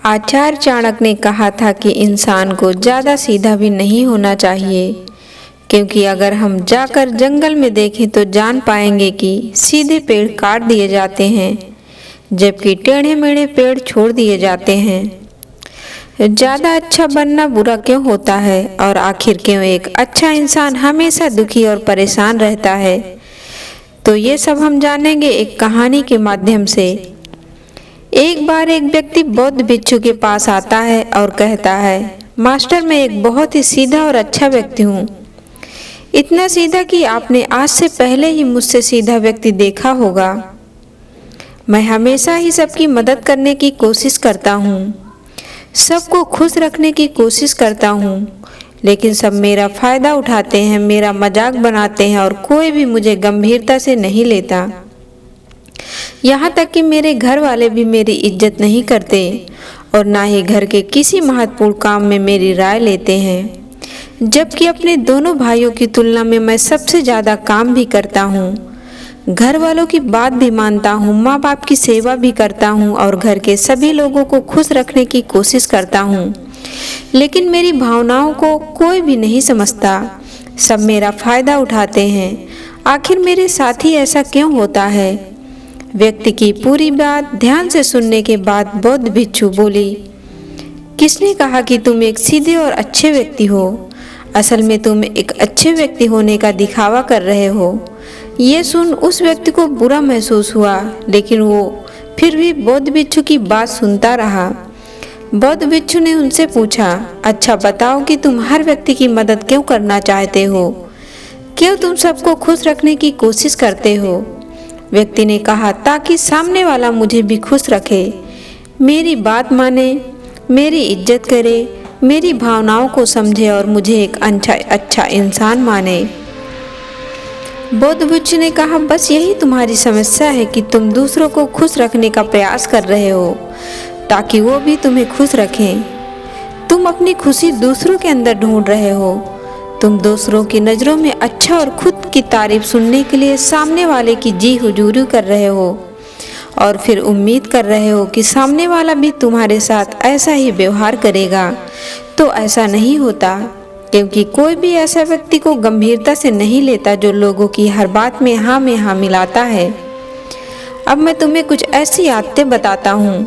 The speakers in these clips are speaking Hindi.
आचार्य चाणक्य ने कहा था कि इंसान को ज़्यादा सीधा भी नहीं होना चाहिए, क्योंकि अगर हम जाकर जंगल में देखें तो जान पाएंगे कि सीधे पेड़ काट दिए जाते हैं, जबकि टेढ़े मेढ़े पेड़ छोड़ दिए जाते हैं। ज़्यादा अच्छा बनना बुरा क्यों होता है, और आखिर क्यों एक अच्छा इंसान हमेशा दुखी और परेशान रहता है, तो ये सब हम जानेंगे एक कहानी के माध्यम से। एक बार एक व्यक्ति बौद्ध भिक्षु के पास आता है और कहता है, मास्टर, मैं एक बहुत ही सीधा और अच्छा व्यक्ति हूँ। इतना सीधा कि आपने आज से पहले ही मुझसे सीधा व्यक्ति देखा होगा। मैं हमेशा ही सबकी मदद करने की कोशिश करता हूँ, सबको खुश रखने की कोशिश करता हूँ, लेकिन सब मेरा फायदा उठाते हैं, मेरा मजाक बनाते हैं और कोई भी मुझे गंभीरता से नहीं लेता। यहाँ तक कि मेरे घर वाले भी मेरी इज्जत नहीं करते और ना ही घर के किसी महत्वपूर्ण काम में मेरी राय लेते हैं, जबकि अपने दोनों भाइयों की तुलना में मैं सबसे ज़्यादा काम भी करता हूँ, घर वालों की बात भी मानता हूँ, माँ बाप की सेवा भी करता हूँ और घर के सभी लोगों को खुश रखने की कोशिश करता हूँ। लेकिन मेरी भावनाओं को कोई भी नहीं समझता, सब मेरा फायदा उठाते हैं। आखिर मेरे साथ ही ऐसा क्यों होता है? व्यक्ति की पूरी बात ध्यान से सुनने के बाद बौद्ध भिक्षु बोली, किसने कहा कि तुम एक सीधे और अच्छे व्यक्ति हो? असल में तुम एक अच्छे व्यक्ति होने का दिखावा कर रहे हो। ये सुन उस व्यक्ति को बुरा महसूस हुआ, लेकिन वो फिर भी बौद्ध भिक्षु की बात सुनता रहा। बौद्ध भिक्षु ने उनसे पूछा, अच्छा बताओ कि तुम हर व्यक्ति की मदद क्यों करना चाहते हो? क्यों तुम सबको खुश रखने की कोशिश करते हो? व्यक्ति ने कहा, ताकि सामने वाला मुझे भी खुश रखे, मेरी बात माने, मेरी इज्जत करे, मेरी भावनाओं को समझे और मुझे एक अच्छा इंसान माने। बौद्ध भिक्षु ने कहा, बस यही तुम्हारी समस्या है कि तुम दूसरों को खुश रखने का प्रयास कर रहे हो ताकि वो भी तुम्हें खुश रखें। तुम अपनी खुशी दूसरों के अंदर ढूंढ रहे हो। तुम दूसरों की नज़रों में अच्छा और खुद की तारीफ सुनने के लिए सामने वाले की जी हुजूरी कर रहे हो और फिर उम्मीद कर रहे हो कि सामने वाला भी तुम्हारे साथ ऐसा ही व्यवहार करेगा। तो ऐसा नहीं होता, क्योंकि कोई भी ऐसा व्यक्ति को गंभीरता से नहीं लेता जो लोगों की हर बात में हाँ मिलाता है। अब मैं तुम्हें कुछ ऐसी आदतें बताता हूँ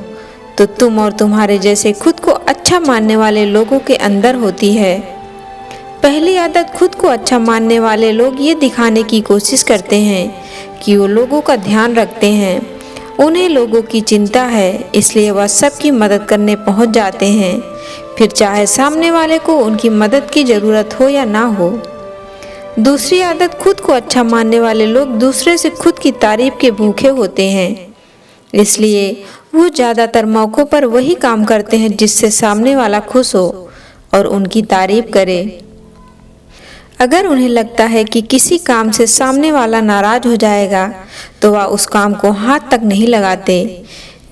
तो तुम और तुम्हारे जैसे खुद को अच्छा मानने वाले लोगों के अंदर होती है। पहली आदत, खुद को अच्छा मानने वाले लोग ये दिखाने की कोशिश करते हैं कि वो लोगों का ध्यान रखते हैं, उन्हें लोगों की चिंता है, इसलिए वह सबकी मदद करने पहुंच जाते हैं, फिर चाहे सामने वाले को उनकी मदद की ज़रूरत हो या ना हो। दूसरी आदत, खुद को अच्छा मानने वाले लोग दूसरे से खुद की तारीफ के भूखे होते हैं, इसलिए वो ज़्यादातर मौक़ों पर वही काम करते हैं जिससे सामने वाला खुश हो और उनकी तारीफ करे। अगर उन्हें लगता है कि किसी काम से सामने वाला नाराज हो जाएगा तो वह उस काम को हाथ तक नहीं लगाते।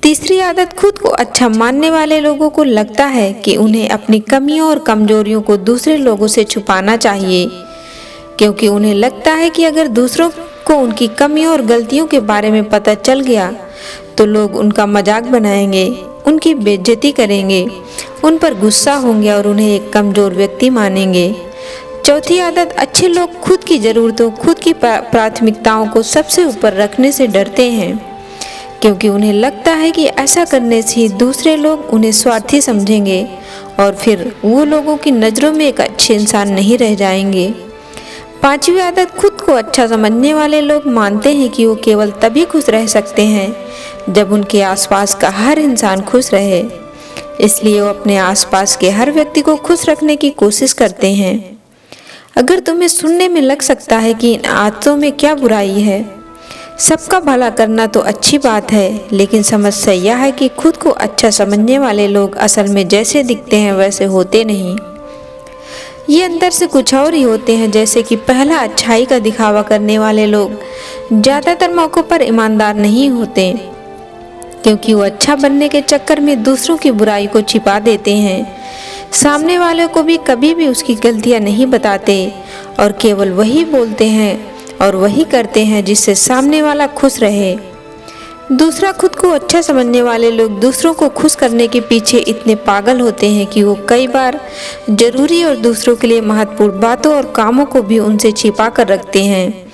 तीसरी आदत, खुद को अच्छा मानने वाले लोगों को लगता है कि उन्हें अपनी कमियों और कमजोरियों को दूसरे लोगों से छुपाना चाहिए, क्योंकि उन्हें लगता है कि अगर दूसरों को उनकी कमियों और गलतियों के बारे में पता चल गया तो लोग उनका मजाक बनाएंगे, उनकी बेइज्जती करेंगे, उन पर गुस्सा होंगे और उन्हें एक कमज़ोर व्यक्ति मानेंगे। चौथी आदत, अच्छे लोग खुद की ज़रूरतों, खुद की प्राथमिकताओं को सबसे ऊपर रखने से डरते हैं, क्योंकि उन्हें लगता है कि ऐसा करने से ही दूसरे लोग उन्हें स्वार्थी समझेंगे और फिर वो लोगों की नज़रों में एक अच्छे इंसान नहीं रह जाएंगे। पांचवी आदत, खुद को अच्छा समझने वाले लोग मानते हैं कि वो केवल तभी खुश रह सकते हैं जब उनके आसपास का हर इंसान खुश रहे, इसलिए वो अपने आसपास के हर व्यक्ति को खुश रखने की कोशिश करते हैं। अगर तुम्हें सुनने में लग सकता है कि इन आदतों में क्या बुराई है, सबका भला करना तो अच्छी बात है, लेकिन समस्या यह है कि खुद को अच्छा समझने वाले लोग असल में जैसे दिखते हैं वैसे होते नहीं। ये अंदर से कुछ और ही होते हैं। जैसे कि पहला, अच्छाई का दिखावा करने वाले लोग ज़्यादातर मौक़ों पर ईमानदार नहीं होते, क्योंकि वो अच्छा बनने के चक्कर में दूसरों की बुराई को छिपा देते हैं। सामने वाले को भी कभी भी उसकी गलतियां नहीं बताते और केवल वही बोलते हैं और वही करते हैं जिससे सामने वाला खुश रहे। दूसरा खुद को अच्छा समझने वाले लोग दूसरों को खुश करने के पीछे इतने पागल होते हैं कि वो कई बार जरूरी और दूसरों के लिए महत्वपूर्ण बातों और कामों को भी उनसे छिपा कर रखते हैं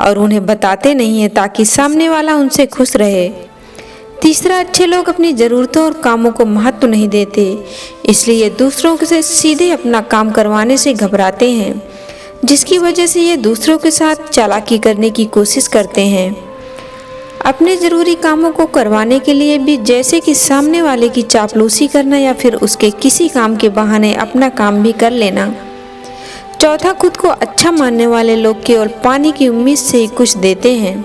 और उन्हें बताते नहीं हैं ताकि सामने वाला उनसे खुश रहे। तीसरा, अच्छे लोग अपनी ज़रूरतों और कामों को महत्व नहीं देते, इसलिए दूसरों से सीधे अपना काम करवाने से घबराते हैं, जिसकी वजह से ये दूसरों के साथ चालाकी करने की कोशिश करते हैं। अपने ज़रूरी कामों को करवाने के लिए भी, जैसे कि सामने वाले की चापलूसी करना या फिर उसके किसी काम के बहाने अपना काम भी कर लेना। चौथा, खुद को अच्छा मानने वाले लोग केवल पाने की उम्मीद से ही कुछ देते हैं।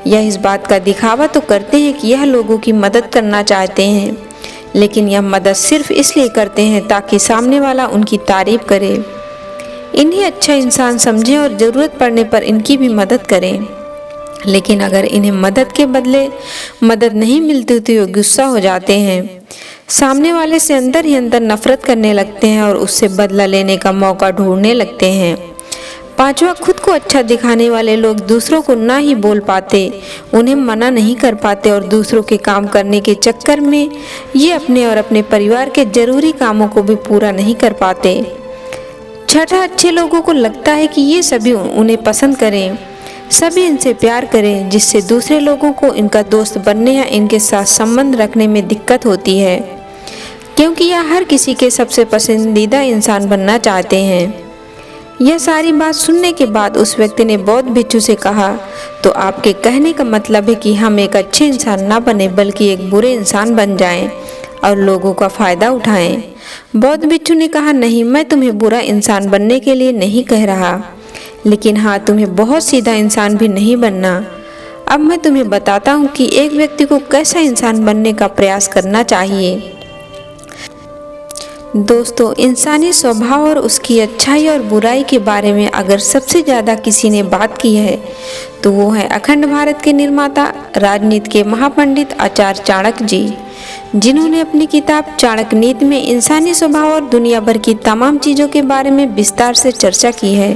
यह इस बात का दिखावा तो करते हैं कि यह लोगों की मदद करना चाहते हैं, लेकिन यह मदद सिर्फ इसलिए करते हैं ताकि सामने वाला उनकी तारीफ करे, इन्हें अच्छा इंसान समझें और ज़रूरत पड़ने पर इनकी भी मदद करें। लेकिन अगर इन्हें मदद के बदले मदद नहीं मिलती तो ये गुस्सा हो जाते हैं, सामने वाले से अंदर ही अंदर नफरत करने लगते हैं और उससे बदला लेने का मौका ढूंढने लगते हैं। पांचवा, खुद को अच्छा दिखाने वाले लोग दूसरों को ना ही बोल पाते, उन्हें मना नहीं कर पाते और दूसरों के काम करने के चक्कर में ये अपने और अपने परिवार के जरूरी कामों को भी पूरा नहीं कर पाते। छठा, अच्छे लोगों को लगता है कि ये सभी उन्हें पसंद करें, सभी इनसे प्यार करें, जिससे दूसरे लोगों को इनका दोस्त बनने या इनके साथ संबंध रखने में दिक्कत होती है, क्योंकि यह हर किसी के सबसे पसंदीदा इंसान बनना चाहते हैं। यह सारी बात सुनने के बाद उस व्यक्ति ने बौद्ध भिक्षु से कहा, तो आपके कहने का मतलब है कि हम एक अच्छे इंसान ना बने बल्कि एक बुरे इंसान बन जाएं और लोगों का फायदा उठाएं। बौद्ध भिक्षु ने कहा, नहीं, मैं तुम्हें बुरा इंसान बनने के लिए नहीं कह रहा, लेकिन हाँ, तुम्हें बहुत सीधा इंसान भी नहीं बनना। अब मैं तुम्हें बताता हूँ कि एक व्यक्ति को कैसा इंसान बनने का प्रयास करना चाहिए। दोस्तों, इंसानी स्वभाव और उसकी अच्छाई और बुराई के बारे में अगर सबसे ज़्यादा किसी ने बात की है तो वो है अखंड भारत के निर्माता, राजनीति के महापंडित आचार्य चाणक्य जी, जिन्होंने अपनी किताब चाणक्य नीति में इंसानी स्वभाव और दुनिया भर की तमाम चीज़ों के बारे में विस्तार से चर्चा की है।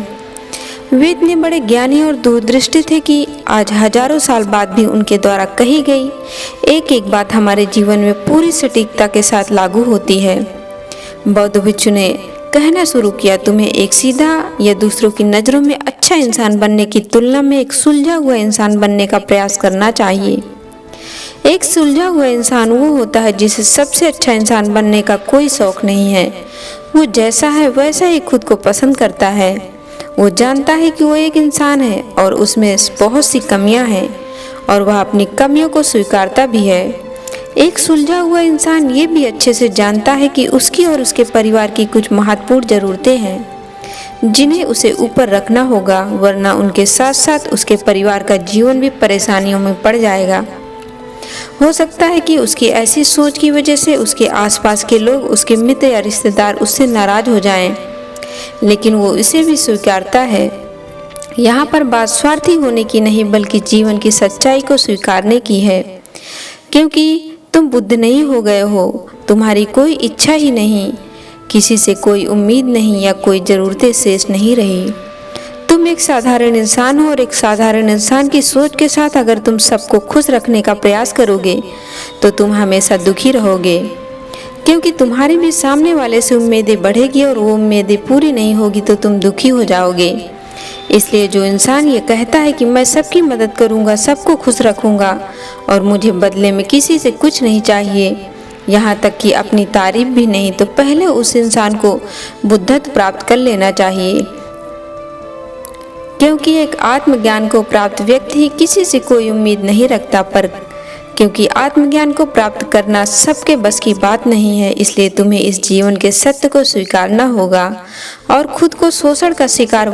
वे इतने बड़े ज्ञानी और दूरदृष्टि थे कि आज हजारों साल बाद भी उनके द्वारा कही गई एक एक बात हमारे जीवन में पूरी सटीकता के साथ लागू होती है। बौद्ध भिक्षु ने कहना शुरू किया, तुम्हें एक सीधा या दूसरों की नज़रों में अच्छा इंसान बनने की तुलना में एक सुलझा हुआ इंसान बनने का प्रयास करना चाहिए। एक सुलझा हुआ इंसान वो होता है जिसे सबसे अच्छा इंसान बनने का कोई शौक नहीं है। वो जैसा है वैसा ही खुद को पसंद करता है। वो जानता है कि वो एक इंसान है और उसमें बहुत सी कमियां हैं और वह अपनी कमियों को स्वीकारता भी है। एक सुलझा हुआ इंसान ये भी अच्छे से जानता है कि उसकी और उसके परिवार की कुछ महत्वपूर्ण ज़रूरतें हैं जिन्हें उसे ऊपर रखना होगा, वरना उनके साथ साथ उसके परिवार का जीवन भी परेशानियों में पड़ जाएगा। हो सकता है कि उसकी ऐसी सोच की वजह से उसके आसपास के लोग, उसके मित्र या रिश्तेदार उससे नाराज हो जाएं, लेकिन वो इसे भी स्वीकारता है। यहाँ पर बात स्वार्थी होने की नहीं बल्कि जीवन की सच्चाई को स्वीकारने की है, क्योंकि तुम बुद्ध नहीं हो गए हो, तुम्हारी कोई इच्छा ही नहीं, किसी से कोई उम्मीद नहीं या कोई ज़रूरतें शेष नहीं रही। तुम एक साधारण इंसान हो और एक साधारण इंसान की सोच के साथ अगर तुम सबको खुश रखने का प्रयास करोगे तो तुम हमेशा दुखी रहोगे, क्योंकि तुम्हारी भी सामने वाले से उम्मीदें बढ़ेगी और वो उम्मीदें पूरी नहीं होगी तो तुम दुखी हो जाओगे। इसलिए जो इंसान ये कहता है कि मैं सबकी मदद करूंगा, सबको खुश रखूंगा और मुझे बदले में किसी से कुछ नहीं चाहिए, यहाँ तक कि अपनी तारीफ भी नहीं, तो पहले उस इंसान को बुद्धत्व प्राप्त कर लेना चाहिए, क्योंकि एक आत्मज्ञान को प्राप्त व्यक्ति ही किसी से कोई उम्मीद नहीं रखता। पर क्योंकि आत्मज्ञान को प्राप्त करना सबके बस की बात नहीं है, इसलिए तुम्हें इस जीवन के सत्य को स्वीकारना होगा और खुद को शोषण का शिकार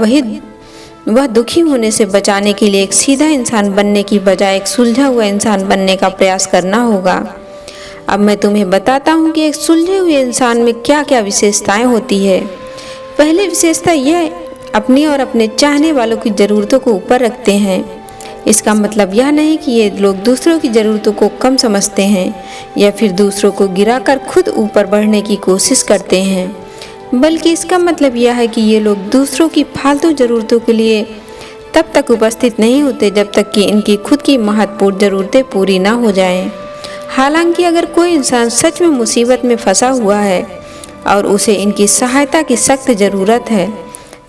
वह दुखी होने से बचाने के लिए एक सीधा इंसान बनने की बजाय एक सुलझा हुआ इंसान बनने का प्रयास करना होगा। अब मैं तुम्हें बताता हूँ कि एक सुलझे हुए इंसान में क्या क्या विशेषताएं होती है। पहली विशेषता यह, अपनी और अपने चाहने वालों की ज़रूरतों को ऊपर रखते हैं। इसका मतलब यह नहीं कि ये लोग दूसरों की ज़रूरतों को कम समझते हैं या फिर दूसरों को गिराकर खुद ऊपर बढ़ने की कोशिश करते हैं, बल्कि इसका मतलब यह है कि ये लोग दूसरों की फालतू ज़रूरतों के लिए तब तक उपस्थित नहीं होते जब तक कि इनकी खुद की महत्वपूर्ण ज़रूरतें पूरी ना हो जाएं। हालांकि अगर कोई इंसान सच में मुसीबत में फंसा हुआ है और उसे इनकी सहायता की सख्त ज़रूरत है,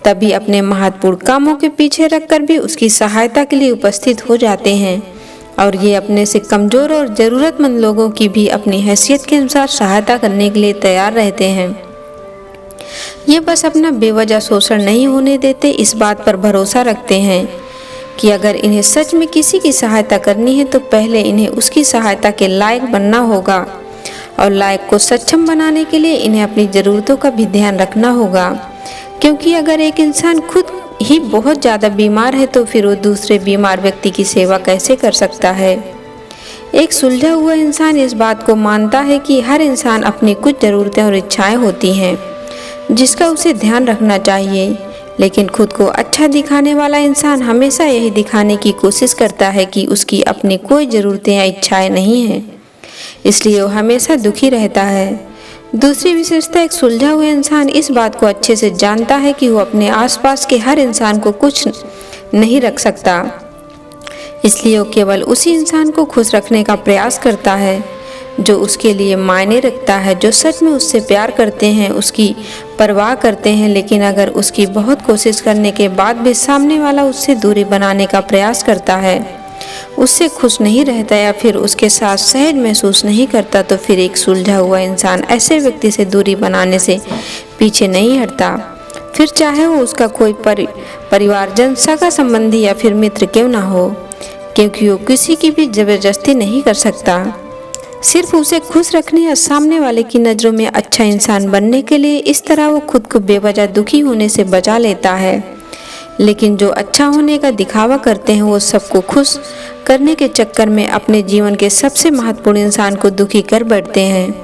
तभी अपने महत्वपूर्ण कामों के पीछे रखकर भी उसकी सहायता के लिए उपस्थित हो जाते हैं और ये अपने से कमज़ोर और ज़रूरतमंद लोगों की भी अपनी हैसियत के अनुसार सहायता करने के लिए तैयार रहते हैं। ये बस अपना बेवजह शोषण नहीं होने देते, इस बात पर भरोसा रखते हैं कि अगर इन्हें सच में किसी की सहायता करनी है तो पहले इन्हें उसकी सहायता के लायक बनना होगा और लायक को सक्षम बनाने के लिए इन्हें अपनी ज़रूरतों का भी ध्यान रखना होगा। क्योंकि अगर एक इंसान खुद ही बहुत ज़्यादा बीमार है तो फिर वो दूसरे बीमार व्यक्ति की सेवा कैसे कर सकता है। एक सुलझा हुआ इंसान इस बात को मानता है कि हर इंसान अपनी कुछ ज़रूरतें और इच्छाएं होती हैं जिसका उसे ध्यान रखना चाहिए, लेकिन खुद को अच्छा दिखाने वाला इंसान हमेशा यही दिखाने की कोशिश करता है कि उसकी अपनी कोई ज़रूरतें या इच्छाएं नहीं हैं, इसलिए वो हमेशा दुखी रहता है। दूसरी विशेषता, एक सुलझा हुआ इंसान इस बात को अच्छे से जानता है कि वो अपने आसपास के हर इंसान को कुछ नहीं रख सकता, इसलिए वो केवल उसी इंसान को खुश रखने का प्रयास करता है जो उसके लिए मायने रखता है, जो सच में उससे प्यार करते हैं, उसकी परवाह करते हैं। लेकिन अगर उसकी बहुत कोशिश करने के बाद भी सामने वाला उससे दूरी बनाने का प्रयास करता है, उससे खुश नहीं रहता या फिर उसके साथ सहज महसूस नहीं करता, तो फिर एक सुलझा हुआ इंसान ऐसे व्यक्ति से दूरी बनाने से पीछे नहीं हटता, फिर चाहे वो उसका कोई परिवारजन, सगा संबंधी या फिर मित्र क्यों ना हो, क्योंकि वो किसी की भी जबरदस्ती नहीं कर सकता। सिर्फ उसे खुश रखने या सामने वाले की नज़रों में अच्छा इंसान बनने के लिए इस तरह वो खुद को बेवजह दुखी होने से बचा लेता है। लेकिन जो अच्छा होने का दिखावा करते हैं वो सबको खुश करने के चक्कर में अपने जीवन के सबसे महत्वपूर्ण इंसान को दुखी कर बैठते हैं,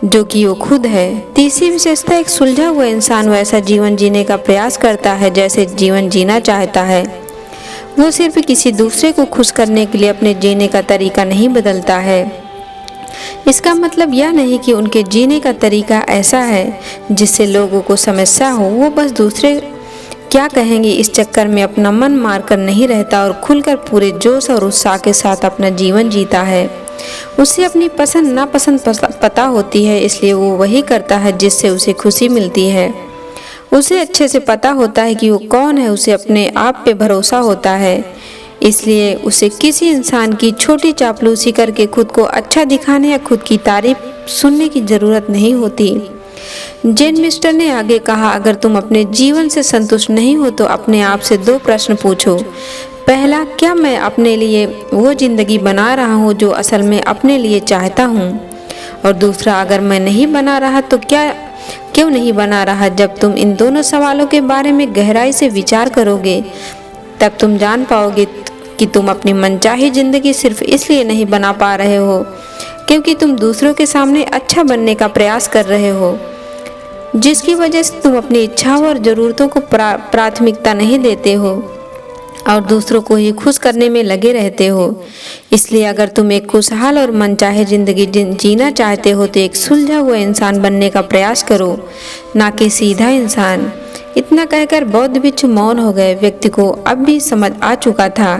जो कि वो खुद है। तीसरी विशेषता, एक सुलझा हुआ इंसान वैसा जीवन जीने का प्रयास करता है जैसे जीवन जीना चाहता है। वो सिर्फ किसी दूसरे को खुश करने के लिए अपने जीने का तरीका नहीं बदलता है। इसका मतलब यह नहीं कि उनके जीने का तरीका ऐसा है जिससे लोगों को समस्या हो। वो बस दूसरे क्या कहेंगे इस चक्कर में अपना मन मारकर नहीं रहता और खुलकर पूरे जोश और उत्साह के साथ अपना जीवन जीता है। उसे अपनी पसंद नापसंद पता होती है, इसलिए वो वही करता है जिससे उसे खुशी मिलती है। उसे अच्छे से पता होता है कि वो कौन है, उसे अपने आप पे भरोसा होता है, इसलिए उसे किसी इंसान की छोटी चापलूसी करके खुद को अच्छा दिखाने या खुद की तारीफ सुनने की ज़रूरत नहीं होती। जेन मिस्टर ने आगे कहा, अगर तुम अपने जीवन से संतुष्ट नहीं हो तो अपने आप से 2 प्रश्न पूछो। पहला, क्या मैं अपने लिए वो ज़िंदगी बना रहा हूँ जो असल में अपने लिए चाहता हूँ? और दूसरा, अगर मैं नहीं बना रहा तो क्यों नहीं बना रहा? जब तुम इन दोनों सवालों के बारे में गहराई से विचार करोगे तब तुम जान पाओगे कि तुम अपनी मनचाही ज़िंदगी सिर्फ इसलिए नहीं बना पा रहे हो क्योंकि तुम दूसरों के सामने अच्छा बनने का प्रयास कर रहे हो, जिसकी वजह से तुम अपनी इच्छाओं और ज़रूरतों को प्राथमिकता नहीं देते हो और दूसरों को ही खुश करने में लगे रहते हो। इसलिए अगर तुम एक खुशहाल और मनचाहे ज़िंदगी जीना चाहते हो तो एक सुलझा हुआ इंसान बनने का प्रयास करो, ना कि सीधा इंसान। इतना कहकर बौद्ध भिक्षु मौन हो गए। व्यक्ति को अब भी समझ आ चुका था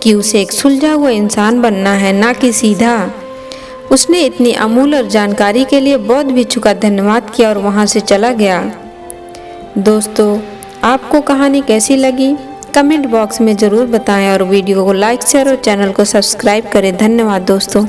कि उसे एक सुलझा हुआ इंसान बनना है, ना कि सीधा। उसने इतनी अमूल्य जानकारी के लिए बौद्ध भिक्षु का धन्यवाद किया और वहां से चला गया। दोस्तों, आपको कहानी कैसी लगी कमेंट बॉक्स में ज़रूर बताएं और वीडियो को लाइक शेयर और चैनल को सब्सक्राइब करें। धन्यवाद दोस्तों।